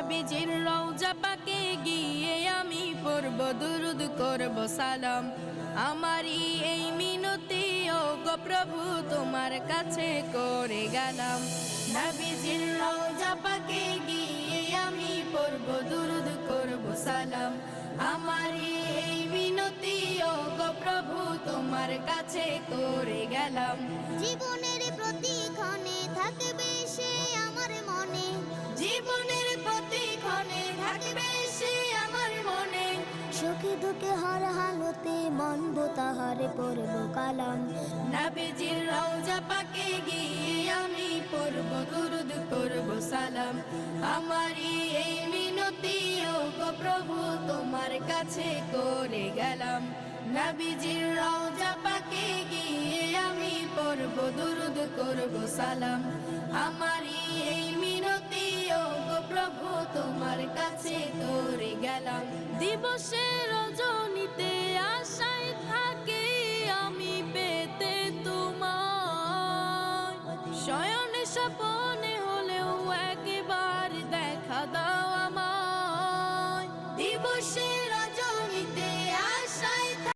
নবীজির রওজা পাকে গিয়ে আমি পড়ব দুরুদ করব সালাম। আমারই এই মিনতি ও গো প্রভু তোমার কাছে করে গেলাম। নবীজির রওজা পাকে গিয়ে আমি পড়ব দুরুদ করব সালাম। আমারই এই মিনতি ও গো প্রভু তোমার কাছে করে গেলাম। জীবনের প্রতিক্ষণে থাকবে সে আমার মনে, জীবনের প্রতিক্ষণে থাকবে সে আমার মনে। সুখে দুঃখে হর হালতে মানব তাহারে পড়ব কালাম। নবীজির রওজা পাকে গিয়ে আমি পড়ব দুরুদ করব সালাম। আমারই এই মিনতি ও গো প্রভু তোমার কাছে করে গেলাম। নবীজির রওজা পাকে গিয়ে আমি পড়ব দুরুদ করব সালাম। আমারই এই মিনতি ও গো প্রভু তোমার কাছে করে গেলাম। দিবসে রজনীতে আশায় থাকি আমি পেতে তোমায়, শয়নে স্বপনে